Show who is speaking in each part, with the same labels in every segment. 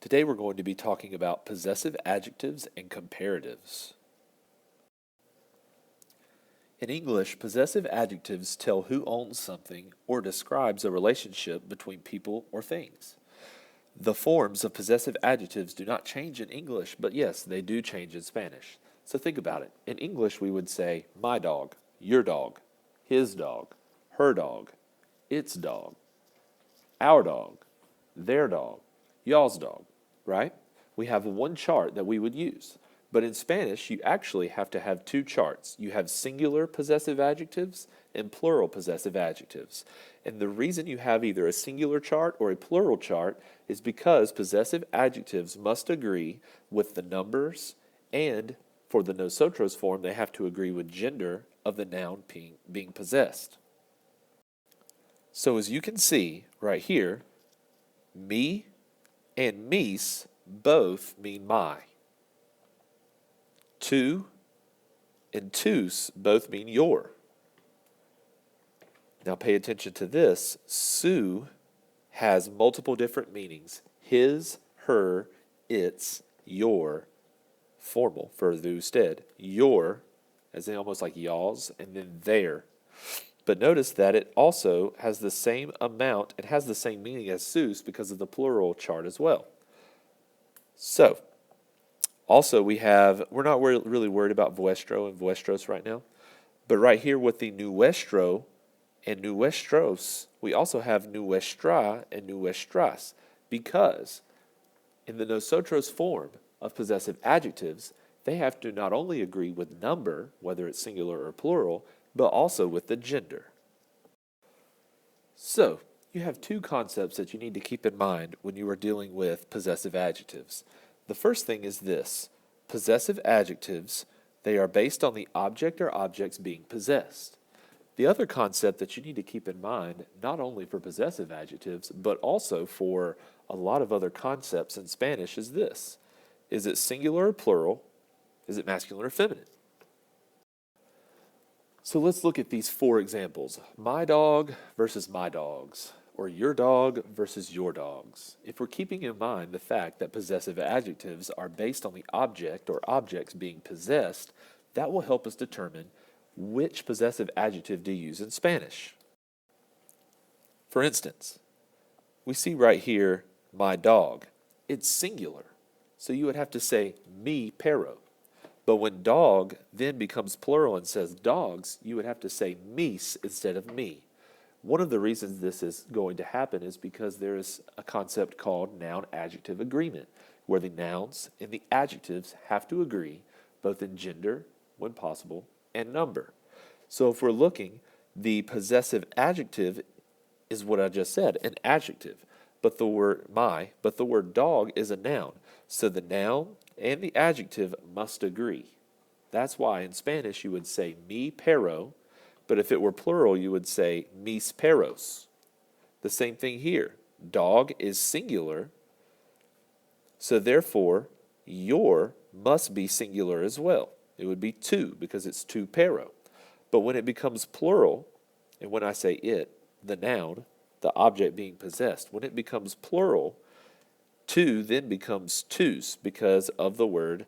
Speaker 1: Today we're going to be talking about possessive adjectives and comparatives. In English, possessive adjectives tell who owns something or describes a relationship between people or things. The forms of possessive adjectives do not change in English, but yes, they do change in Spanish. So think about it. In English, we would say my dog, your dog, his dog, her dog, its dog, our dog, their dog, y'all's dog, right? We have one chart that we would use. But in Spanish, you actually have to have two charts. You have singular possessive adjectives and plural possessive adjectives. And the reason you have either a singular chart or a plural chart is because possessive adjectives must agree with the numbers, and for the nosotros form, they have to agree with gender of the noun being possessed. So as you can see right here, me and mis both mean my. Tu and tus both mean your. Now pay attention to this. Su has multiple different meanings. His, her, its, your, formal for the usted. Your, as in almost like y'all's, and then their. But notice that it also has the same amount, it has the same meaning as sus because of the plural chart as well. So, also we're not really worried about vuestro and vuestros right now, but right here with the nuestro and nuestros, we also have nuestra and nuestras, because in the nosotros form of possessive adjectives, they have to not only agree with number, whether it's singular or plural, but also with the gender. So, you have two concepts that you need to keep in mind when you are dealing with possessive adjectives. The first thing is this. Possessive adjectives, they are based on the object or objects being possessed. The other concept that you need to keep in mind, not only for possessive adjectives, but also for a lot of other concepts in Spanish, is this. Is it singular or plural? Is it masculine or feminine? So let's look at these four examples. My dog versus my dogs, or your dog versus your dogs. If we're keeping in mind the fact that possessive adjectives are based on the object or objects being possessed, that will help us determine which possessive adjective to use in Spanish. For instance, we see right here, my dog. It's singular, so you would have to say mi perro. But when dog then becomes plural and says dogs, you would have to say mis instead of me. One of the reasons this is going to happen is because there is a concept called noun-adjective agreement, where the nouns and the adjectives have to agree both in gender, when possible, and number. So if we're looking, the possessive adjective is what I just said, an adjective. But the word dog is a noun. So the noun and the adjective must agree. That's why in Spanish you would say mi perro, but if it were plural you would say mis perros. The same thing here. Dog is singular, so therefore your must be singular as well. It would be tu because it's tu perro. But when it becomes plural, and when I say it, the noun, the object being possessed, when it becomes plural, tu then becomes tus because of the word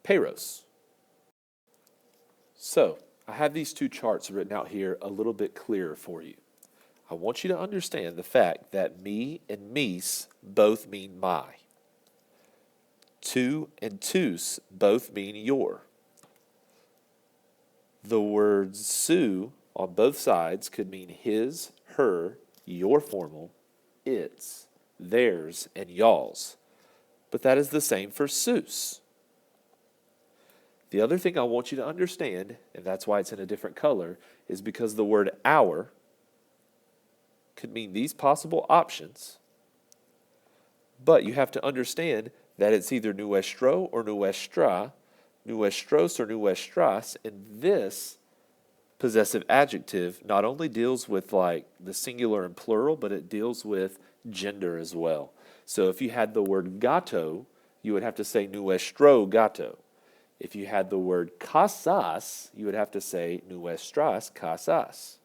Speaker 1: peros. So, I have these two charts written out here a little bit clearer for you. I want you to understand the fact that me and mis both mean my. Tu and tus both mean your. The word su on both sides could mean his, her, your formal, its, theirs, and y'all's. But that is the same for sus. The other thing I want you to understand, and that's why it's in a different color, is because the word our could mean these possible options, but you have to understand that it's either nuestro or nuestra, nuestros or nuestras, and this possessive adjective not only deals with like the singular and plural, but it deals with gender as well. So if you had the word gato, you would have to say nuestro gato. If you had the word casas, you would have to say nuestras casas.